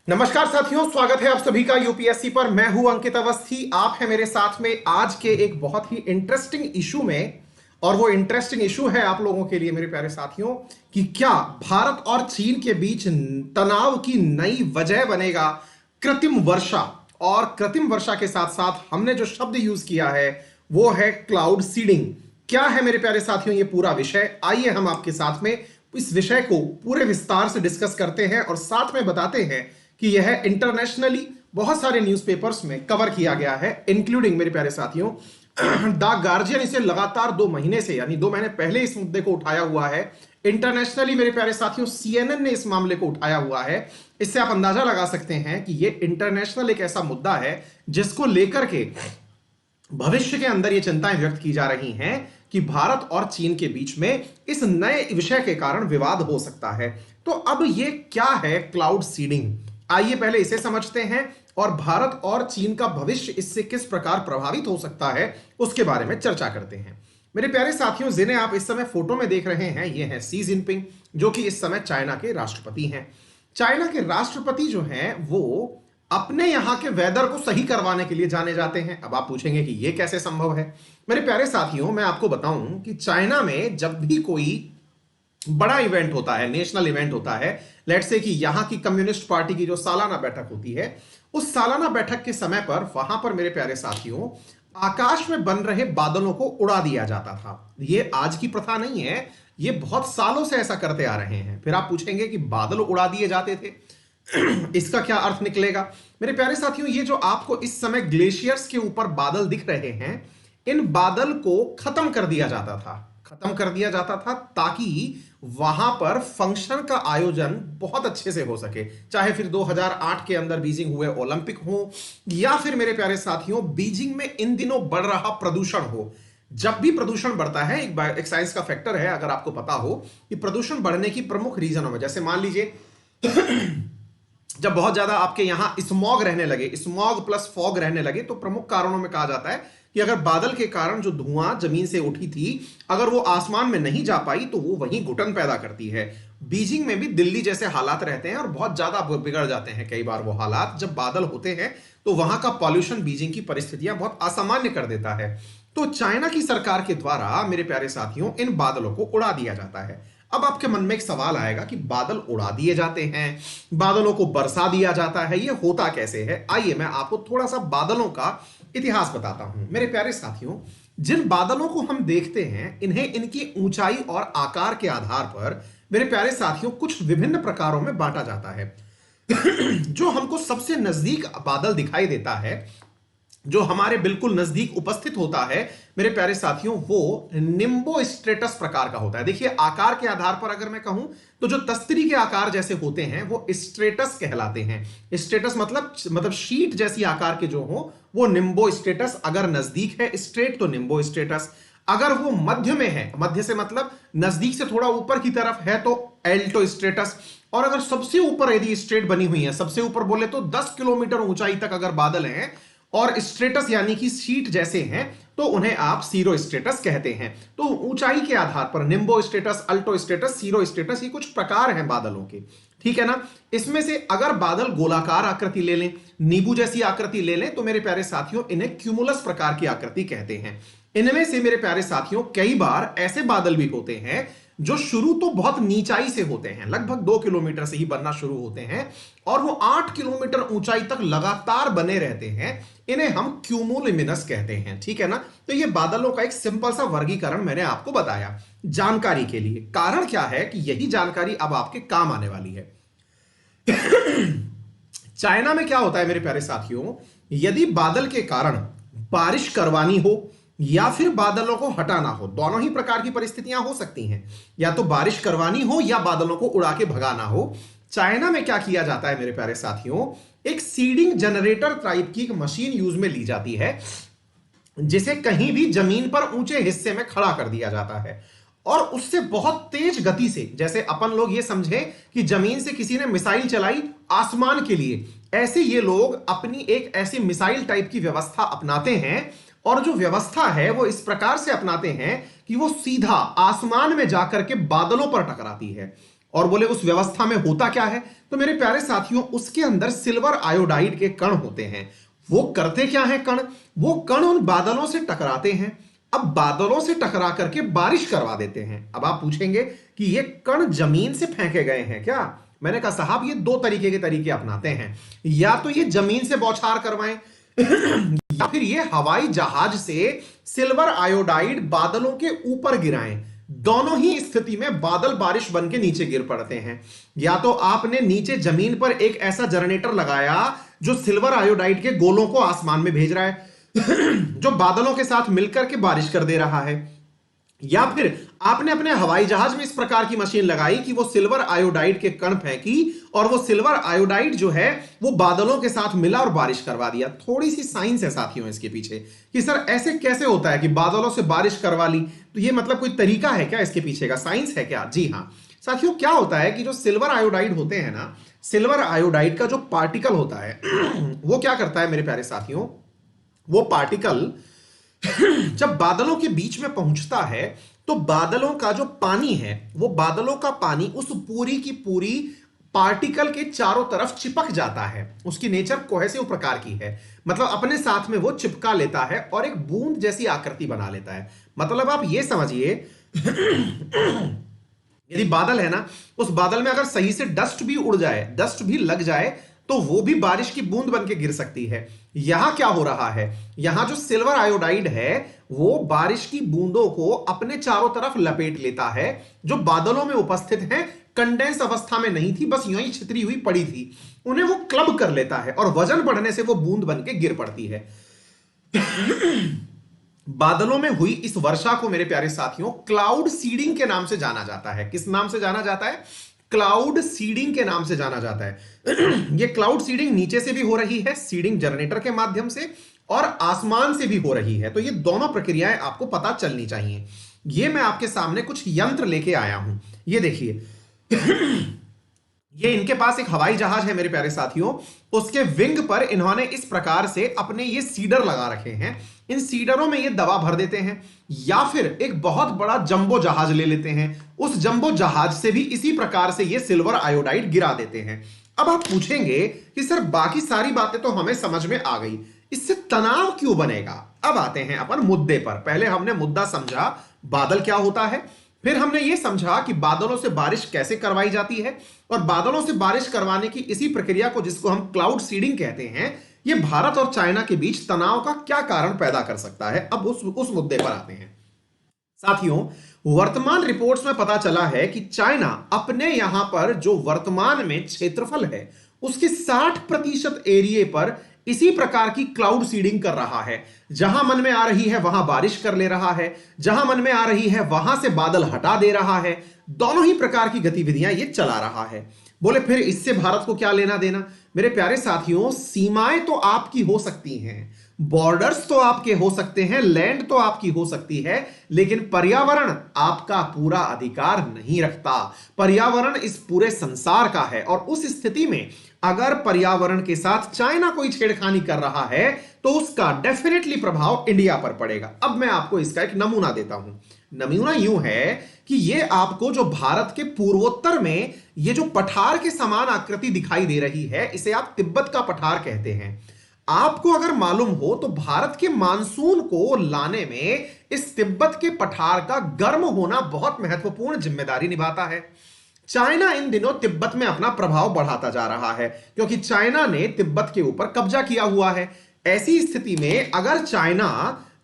नमस्कार साथियों, स्वागत है आप सभी का यूपीएससी पर। मैं हूं अंकित अवस्थी, आप हैं मेरे साथ में आज के एक बहुत ही इंटरेस्टिंग इशू में। और वो इंटरेस्टिंग इशू है आप लोगों के लिए मेरे प्यारे साथियों कि क्या भारत और चीन के बीच तनाव की नई वजह बनेगा कृत्रिम वर्षा। और कृत्रिम वर्षा के साथ साथ हमने जो शब्द यूज किया है वो है क्लाउड सीडिंग। क्या है मेरे प्यारे साथियों ये पूरा विषय, आइए हम आपके साथ में इस विषय को पूरे विस्तार से डिस्कस करते हैं और साथ में बताते हैं कि यह इंटरनेशनली बहुत सारे न्यूज़पेपर्स में कवर किया गया है, इंक्लूडिंग मेरे प्यारे साथियों द गार्जियन इसे लगातार 2 महीने से यानी 2 महीने पहले इस मुद्दे को उठाया हुआ है। इंटरनेशनली मेरे प्यारे साथियों सीएनएन ने इस मामले को उठाया हुआ है। इससे आप अंदाजा लगा सकते हैं कि यह इंटरनेशनल एक ऐसा मुद्दा है जिसको लेकर के भविष्य के अंदर ये चिंताएं व्यक्त की जा रही हैं कि भारत और चीन के बीच में इस नए विषय के कारण विवाद हो सकता है। तो अब ये क्या है क्लाउड सीडिंग, आइए पहले इसे समझते हैं और भारत और चीन का भविष्य इससे किस प्रकार प्रभावित हो सकता है उसके बारे में चर्चा करते हैं। मेरे प्यारे साथियों, जिन्हें आप इस समय फोटो में देख रहे हैं ये हैं शी जिनपिंग, जो कि इस समय चाइना के राष्ट्रपति हैं। चाइना के राष्ट्रपति जो हैं वो अपने यहां के वेदर को सही करवाने के लिए जाने जाते हैं। अब आप पूछेंगे कि यह कैसे संभव है। मेरे प्यारे साथियों, मैं आपको बताऊं कि चाइना में जब भी कोई बड़ा इवेंट होता है, नेशनल इवेंट होता है, लेट्स से कि यहां की कम्युनिस्ट पार्टी की जो सालाना बैठक होती है, उस सालाना बैठक के समय पर वहां पर मेरे प्यारे साथियों आकाश में बन रहे बादलों को उड़ा दिया जाता था। ये आज की प्रथा नहीं है, ये बहुत सालों से ऐसा करते आ रहे हैं। फिर आप पूछेंगे कि बादल उड़ा दिए जाते थे, इसका क्या अर्थ निकलेगा। मेरे प्यारे साथियों, ये जो आपको इस समय ग्लेशियर्स के ऊपर बादल दिख रहे हैं, इन बादल को खत्म कर दिया जाता था, ताकि वहां पर फंक्शन का आयोजन बहुत अच्छे से हो सके। चाहे फिर 2008 के अंदर बीजिंग हुए ओलंपिक हो या फिर मेरे प्यारे साथियों बीजिंग में इन दिनों बढ़ रहा प्रदूषण हो। जब भी प्रदूषण बढ़ता है, एक साइंस का फैक्टर है, अगर आपको पता हो कि प्रदूषण बढ़ने की प्रमुख रीजनों में, जैसे मान लीजिए जब बहुत ज्यादा आपके यहां स्मॉग रहने लगे, स्मॉग प्लस फॉग रहने लगे, तो प्रमुख कारणों में कहा जाता है कि अगर बादल के कारण जो धुआं जमीन से उठी थी अगर वो आसमान में नहीं जा पाई तो वो वहीं घुटन पैदा करती है। बीजिंग में भी दिल्ली जैसे हालात रहते हैं और बहुत ज्यादा बिगड़ जाते हैं कई बार वो हालात जब बादल होते हैं, तो वहां का पॉल्यूशन बीजिंग की परिस्थितियां बहुत असामान्य कर देता है। तो चाइना की सरकार के द्वारा मेरे प्यारे साथियों इन बादलों को उड़ा दिया जाता है। अब आपके मन में एक सवाल आएगा कि बादल उड़ा दिए जाते हैं, बादलों को बरसा दिया जाता है, ये होता कैसे है। आइए मैं आपको थोड़ा सा बादलों का इतिहास बताता हूं। मेरे प्यारे साथियों, जिन बादलों को हम देखते हैं इन्हें इनकी ऊंचाई और आकार के आधार पर मेरे प्यारे साथियों कुछ विभिन्न प्रकारों में बांटा जाता है। जो हमको सबसे नजदीक बादल दिखाई देता है, जो हमारे बिल्कुल नजदीक उपस्थित होता है मेरे प्यारे साथियों, वो निम्बो स्ट्रेटस प्रकार का होता है। देखिए आकार के आधार पर अगर मैं कहूं तो जो तस्तरी के आकार जैसे होते हैं वो स्ट्रेटस कहलाते हैं। स्ट्रेटस मतलब शीट जैसी आकार के जो हो वो निम्बो स्ट्रेटस, अगर नजदीक है स्ट्रेट तो निम्बो स्ट्रेटस, अगर वो मध्य में है, मध्य से मतलब नजदीक से थोड़ा ऊपर की तरफ है तो एल्टो स्ट्रेटस, और अगर सबसे ऊपर यदि स्ट्रेट बनी हुई है, सबसे ऊपर बोले तो 10 किलोमीटर ऊंचाई तक अगर बादल हैं और स्ट्रेटस यानी कि शीट जैसे हैं तो उन्हें आप सीरो स्ट्रेटस कहते हैं। तो ऊंचाई के आधार पर निम्बो स्ट्रेटस, अल्टो स्ट्रेटस, सीरो स्ट्रेटस, ये कुछ प्रकार हैं बादलों के, ठीक है ना। इसमें से अगर बादल गोलाकार आकृति ले लें, नींबू जैसी आकृति ले लें, तो मेरे प्यारे साथियों इन्हें क्यूमुलस प्रकार की आकृति कहते हैं। इनमें से मेरे प्यारे साथियों कई बार ऐसे बादल भी होते हैं जो शुरू तो बहुत नीचाई से होते हैं, लगभग 2 किलोमीटर से ही बनना शुरू होते हैं और वो 8 किलोमीटर ऊंचाई तक लगातार बने रहते हैं। इन्हें हम क्यूमुलोनिम्बस कहते हैं, ठीक है ना। तो ये बादलों का एक सिंपल सा वर्गीकरण मैंने आपको बताया जानकारी के लिए। कारण क्या है कि यही जानकारी अब आपके काम आने वाली है। चाइना में क्या होता है मेरे प्यारे साथियों, यदि बादल के कारण बारिश करवानी हो या फिर बादलों को हटाना हो, दोनों ही प्रकार की परिस्थितियां हो सकती हैं, या तो बारिश करवानी हो या बादलों को उड़ा के भगाना हो। चाइना में क्या किया जाता है मेरे प्यारे साथियों, एक सीडिंग जनरेटर टाइप की एक मशीन यूज में ली जाती है जिसे कहीं भी जमीन पर ऊंचे हिस्से में खड़ा कर दिया जाता है और उससे बहुत तेज गति से, जैसे अपन लोग ये समझे कि जमीन से किसी ने मिसाइल चलाई आसमान के लिए, ऐसे ये लोग अपनी एक ऐसी मिसाइल टाइप की व्यवस्था अपनाते हैं। और जो व्यवस्था है वो इस प्रकार से अपनाते हैं कि वो सीधा आसमान में जाकर के बादलों पर टकराती है और बोले उस व्यवस्था में होता क्या है, तो मेरे प्यारे साथियों उसके अंदर सिल्वर आयोडाइड के कण होते हैं। वो करते क्या है कण, वो कण उन बादलों से टकराते हैं। अब बादलों से टकरा करके बारिश करवा देते हैं। अब आप पूछेंगे कि ये कण जमीन से फेंके गए हैं क्या? मैंने कहा साहब ये दो तरीके के तरीके अपनाते हैं, या तो ये जमीन से बौछार करवाएं या फिर ये हवाई जहाज से सिल्वर आयोडाइड बादलों के ऊपर गिराएं। दोनों ही स्थिति में बादल बारिश बन के नीचे गिर पड़ते हैं। या तो आपने नीचे जमीन पर एक ऐसा जनरेटर लगाया जो सिल्वर आयोडाइड के गोलों को आसमान में भेज रहा है जो बादलों के साथ मिलकर के बारिश कर दे रहा है, या फिर आपने अपने हवाई जहाज में इस प्रकार की मशीन लगाई कि वो सिल्वर आयोडाइड के कण फेंकी और वो सिल्वर आयोडाइड जो है वो बादलों के साथ मिला और बारिश करवा दिया। थोड़ी सी साइंस है साथियों इसके पीछे कि सर ऐसे कैसे होता है कि बादलों से बारिश करवा ली, तो ये मतलब कोई तरीका है क्या इसके पीछे का, साइंस है क्या? जी हां साथियों, क्या होता है कि जो सिल्वर आयोडाइड होते हैं ना, सिल्वर आयोडाइड का जो पार्टिकल होता है वो क्या करता है मेरे प्यारे साथियों, वो पार्टिकल जब बादलों के बीच में पहुंचता है तो बादलों का जो पानी है, वो बादलों का पानी उस पूरी की पूरी पार्टिकल के चारों तरफ चिपक जाता है। उसकी नेचर कोहेसिव प्रकार की है, मतलब अपने साथ में वो चिपका लेता है और एक बूंद जैसी आकृति बना लेता है। मतलब आप ये समझिए यदि बादल है ना, उस बादल में अगर सही से डस्ट भी उड़ जाए, डस्ट भी लग जाए, तो वो भी बारिश की बूंद बन के गिर सकती है। यहां क्या हो रहा है, यहां जो सिल्वर आयोडाइड है वो बारिश की बूंदों को अपने चारों तरफ लपेट लेता है, जो बादलों में उपस्थित हैं, कंडेंस अवस्था में नहीं थी, बस यूं ही छितरी हुई पड़ी थी, उन्हें वो क्लब कर लेता है और वजन बढ़ने से वो बूंद बन के गिर पड़ती है। बादलों में हुई इस वर्षा को मेरे प्यारे साथियों क्लाउड सीडिंग के नाम से जाना जाता है। किस नाम से जाना जाता है? क्लाउड सीडिंग के नाम से जाना जाता है। यह क्लाउड सीडिंग नीचे से भी हो रही है, सीडिंग जनरेटर के माध्यम से, और आसमान से भी हो रही है। तो ये दोनों प्रक्रियाएं आपको पता चलनी चाहिए। ये मैं आपके सामने कुछ यंत्र लेके आया हूं, ये देखिए। ये इनके पास एक हवाई जहाज है मेरे प्यारे साथियों, उसके विंग पर इन्होंने इस प्रकार से अपने ये सीडर लगा रखे हैं। इन सीडरों में ये दवा भर देते हैं, या फिर एक बहुत बड़ा जंबो जहाज ले लेते हैं, उस जंबो जहाज से भी इसी प्रकार से ये सिल्वर आयोडाइड गिरा देते हैं। अब आप पूछेंगे कि सर बाकी सारी बातें तो हमें समझ में आ गई, इससे तनाव क्यों बनेगा? अब आते हैं अपन मुद्दे पर। पहले हमने मुद्दा समझा बादल क्या होता है, फिर हमने यह समझा कि बादलों से बारिश कैसे करवाई जाती है, और बादलों से बारिश करवाने की इसी प्रक्रिया को, जिसको हम क्लाउड सीडिंग कहते हैं, यह भारत और चाइना के बीच तनाव का क्या कारण पैदा कर सकता है। अब उस मुद्दे पर आते हैं साथियों। वर्तमान रिपोर्ट्स में पता चला है कि चाइना अपने यहां पर जो वर्तमान में क्षेत्रफल है उसके 60% एरिया पर इसी प्रकार की क्लाउड सीडिंग कर रहा है। जहां मन में आ रही है वहां बारिश कर ले रहा है, जहां मन में आ रही है वहां से बादल हटा दे रहा है। दोनों ही प्रकार की गतिविधियां ये चला रहा है। बोले फिर इससे भारत को क्या लेना देना? मेरे प्यारे साथियों, सीमाएं तो आपकी हो सकती हैं, बॉर्डर्स तो आपके हो सकते हैं, लैंड तो आपकी हो सकती है, लेकिन पर्यावरण आपका पूरा अधिकार नहीं रखता। पर्यावरण इस पूरे संसार का है, और उस स्थिति में अगर पर्यावरण के साथ चाइना कोई छेड़खानी कर रहा है तो उसका डेफिनेटली प्रभाव इंडिया पर पड़ेगा। अब मैं आपको इसका एक नमूना देता हूं। नमूना यूं है कि ये आपको जो भारत के पूर्वोत्तर में ये जो पठार के समान आकृति दिखाई दे रही है, इसे आप तिब्बत का पठार कहते हैं। आपको अगर मालूम हो तो भारत के मानसून को लाने में इस तिब्बत के पठार का गर्म होना बहुत महत्वपूर्ण जिम्मेदारी निभाता है। चाइना इन दिनों तिब्बत में अपना प्रभाव बढ़ाता जा रहा है, क्योंकि चाइना ने तिब्बत के ऊपर कब्जा किया हुआ है। ऐसी स्थिति में अगर चाइना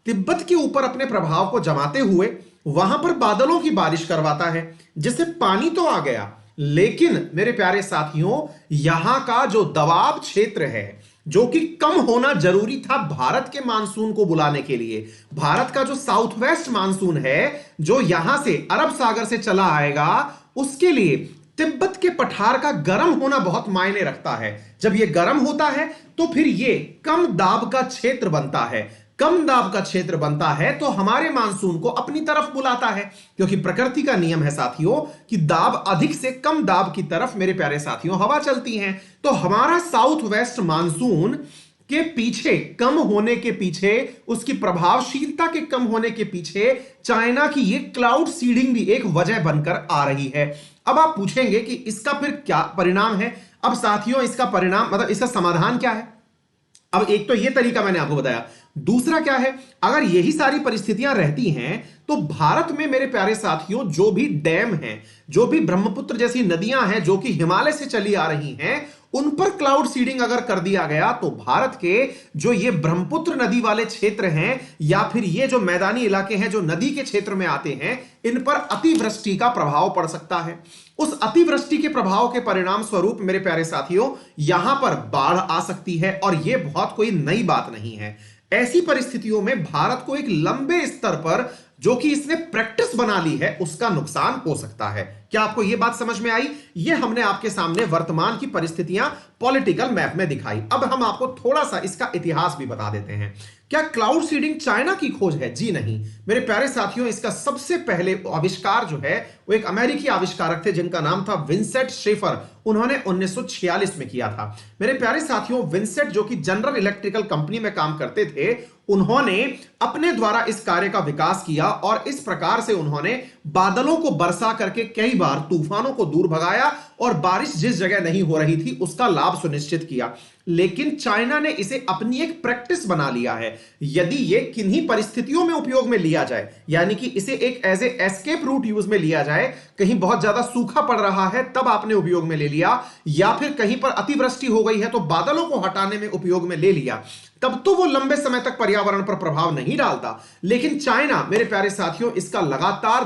तिब्बत के ऊपर अपने प्रभाव को जमाते हुए वहां पर बादलों की बारिश करवाता है, जिससे पानी तो आ गया, लेकिन मेरे प्यारे साथियों यहां का जो दबाव क्षेत्र है, जो कि कम होना जरूरी था भारत के मानसून को बुलाने के लिए, भारत का जो साउथ वेस्ट मानसून है जो यहां से अरब सागर से चला आएगा, उसके लिए तिब्बत के पठार का गर्म होना बहुत मायने रखता है। जब यह गर्म होता है तो फिर यह कम दाब का क्षेत्र बनता है। कम दाब का क्षेत्र बनता है तो हमारे मानसून को अपनी तरफ बुलाता है, क्योंकि प्रकृति का नियम है साथियों कि दाब अधिक से कम दाब की तरफ मेरे प्यारे साथियों हवा चलती है। तो हमारा साउथ वेस्ट मानसून के पीछे, कम होने के पीछे, उसकी प्रभावशीलता के कम होने के पीछे चाइना की ये क्लाउड सीडिंग भी एक वजह बनकर आ रही है। अब आप पूछेंगे कि इसका फिर क्या परिणाम है। अब साथियों, इसका परिणाम मतलब इसका समाधान क्या है। अब एक तो ये तरीका मैंने आपको बताया, दूसरा क्या है, अगर यही सारी परिस्थितियां रहती हैं तो भारत में मेरे प्यारे साथियों जो भी डैम हैं, जो भी ब्रह्मपुत्र जैसी नदियां हैं जो कि हिमालय से चली आ रही हैं, उन पर क्लाउड सीडिंग अगर कर दिया गया तो भारत के जो ये ब्रह्मपुत्र नदी वाले क्षेत्र हैं या फिर ये जो मैदानी इलाके हैं जो नदी के क्षेत्र में आते हैं, इन पर अतिवृष्टि का प्रभाव पड़ सकता है। उस अतिवृष्टि के प्रभाव के परिणाम स्वरूप मेरे प्यारे साथियों यहां पर बाढ़ आ सकती है, और यह बहुत कोई नई बात नहीं है। ऐसी परिस्थितियों में भारत को एक लंबे स्तर पर जो कि इसने प्रैक्टिस बना ली है उसका नुकसान हो सकता है। क्या आपको यह बात समझ में आई? यह हमने आपके सामने वर्तमान की परिस्थितियां पॉलिटिकल मैप में दिखाई। अब हम आपको थोड़ा सा इसका इतिहास भी बता देते हैं। क्या क्लाउड सीडिंग चाइना की खोज है? जी नहीं मेरे प्यारे साथियों, इसका सबसे पहले आविष्कार जो है वो एक अमेरिकी आविष्कारक थे जिनका नाम था विंसेंट शेफर। उन्होंने 1946 में किया था। मेरे प्यारे साथियों, विंसेंट जो कि जनरल इलेक्ट्रिकल कंपनी में काम करते थे, उन्होंने अपने द्वारा इस कार्य का विकास किया और इस प्रकार से उन्होंने बादलों को बरसा करके कई बार तूफानों को दूर भगाया और बारिश जिस जगह नहीं हो रही थी उसका लाभ सुनिश्चित किया। लेकिन चाइना ने इसे अपनी एक प्रैक्टिस बना लिया है। यदि ये किन्हीं परिस्थितियों में उपयोग में लिया जाए, यानी कि इसे एक as a escape route use में लिया जाए, कहीं बहुत ज्यादा सूखा पड़ रहा है तब आपने उपयोग में ले लिया, या फिर कहीं पर अतिवृष्टि हो गई है तो बादलों को हटाने में उपयोग में ले लिया, तब तो वो लंबे समय तक पर्यावरण पर प्रभाव नहीं डालता। लेकिन चाइना मेरे प्यारे साथियों इसका लगातार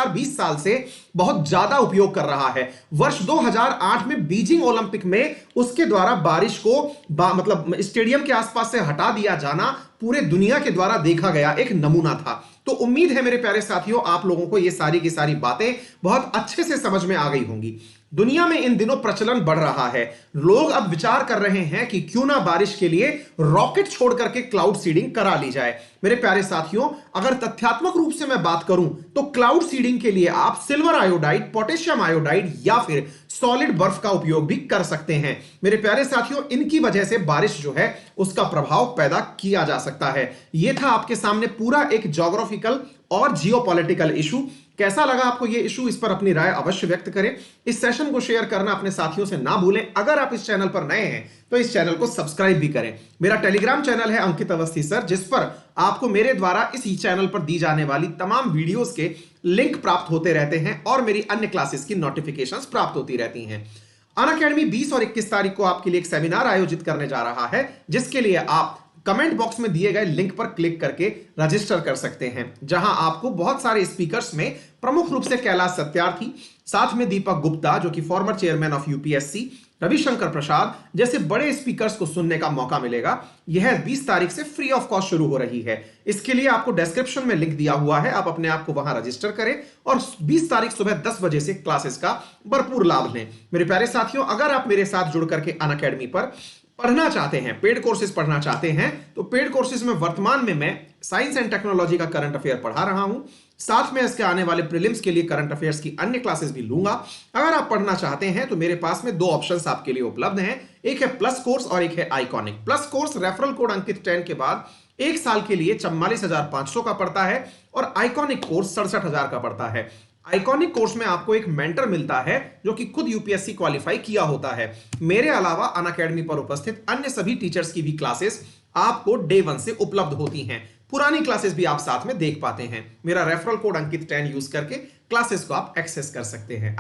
20 साल से बहुत ज्यादा उपयोग कर रहा है। वर्ष 2008 में बीजिंग ओलंपिक में उसके द्वारा बारिश को मतलब स्टेडियम के आसपास से हटा दिया जाना पूरे दुनिया के द्वारा देखा गया एक नमूना था। तो उम्मीद है मेरे प्यारे साथियों आप लोगों को ये सारी की सारी बातें बहुत अच्छे से समझ में आ गई होंगी। दुनिया में इन दिनों प्रचलन बढ़ रहा है। लोग अब विचार कर रहे हैं कि क्यों ना बारिश के लिए रॉकेट छोड़ करके क्लाउड सीडिंग करा ली जाए। मेरे प्यारे साथियों, अगर तथ्यात्मक रूप से मैं बात करूं तो क्लाउड सीडिंग के लिए आप सिल्वर आयोडाइड, पोटेशियम आयोडाइड या फिर सॉलिड बर्फ का उपयोग भी कर सकते हैं। मेरे प्यारे साथियों, इनकी वजह से बारिश जो है उसका प्रभाव पैदा किया जा सकता है। यह था आपके सामने पूरा एक ज्योग्राफिकल और जियोपॉलिटिकल इशू। कैसा लगा आपको यह इशू? इस पर अपनी राय अवश्य व्यक्त करें। इस सेशन को शेयर करना अपने साथियों से ना भूलें। अगर आप इस चैनल पर नए हैं तो इस चैनल को सब्सक्राइब भी करें। मेरा टेलीग्राम चैनल है अंकित अवस्थी सर, जिस पर आपको मेरे द्वारा इसी चैनल पर दी जाने वाली तमाम वीडियोस के लिंक प्राप्त होते रहते हैं और मेरी अन्य क्लासेस की नोटिफिकेशंस प्राप्त होती रहती हैं। अनअकैडमी 20 और 21 तारीख को आपके लिए एक सेमिनार आयोजित करने जा रहा है, जिसके लिए आप कमेंट बॉक्स में दिए गए लिंक पर क्लिक करके रजिस्टर कर सकते हैं, जहां आपको बहुत सारे स्पीकर्स में प्रमुख रूप से कैलाश सत्यार्थी, साथ में दीपक गुप्ता जो कि former chairman of UPSC, Ravishankar Prasad जैसे बड़े स्पीकर्स को सुनने का मौका मिलेगा। यह 20 तारीख से फ्री ऑफ कॉस्ट शुरू हो रही है। इसके लिए आपको डिस्क्रिप्शन में लिंक दिया हुआ है, आप अपने आप को वहां रजिस्टर करें और 20 तारीख सुबह 10 बजे से क्लासेस का भरपूर लाभ लें। मेरे प्यारे साथियों, अगर आप मेरे साथ जुड़ करके अनअकैडमी पर पढ़ना चाहते हैं, पेड कोर्सेज पढ़ना चाहते हैं, तो पेड कोर्सेज में वर्तमान में मैं साइंस एंड टेक्नोलॉजी का करंट अफेयर पढ़ा रहा हूं, साथ में इसके आने वाले प्रीलिम्स के लिए करंट अफेयर्स की अन्य क्लासेस भी लूंगा। अगर आप पढ़ना चाहते हैं तो मेरे पास में 2 ऑप्शंस आपके लिए उपलब्ध हैं, एक है प्लस कोर्स और एक है iconic. Plus course referral code Ankit 10 के बाद 1 साल के लिए 44,500 का पड़ता है और आइकॉनिक कोर्स 67,000 का पड़ता है। आइकॉनिक कोर्स में आपको एक मेंटर मिलता है जो कि खुद यूपीएससी क्वालिफाई किया होता है। मेरे अलावा अनअकैडमी पर उपस्थित अन्य सभी टीचर्स की भी क्लासेस आपको डे 1 से उपलब्ध होती हैं। पुरानी क्लासेस भी आप साथ में देख पाते हैं। मेरा रेफरल कोड अंकित 10 यूज करके क्लासेस को आप एक्सेस कर सकते हैं।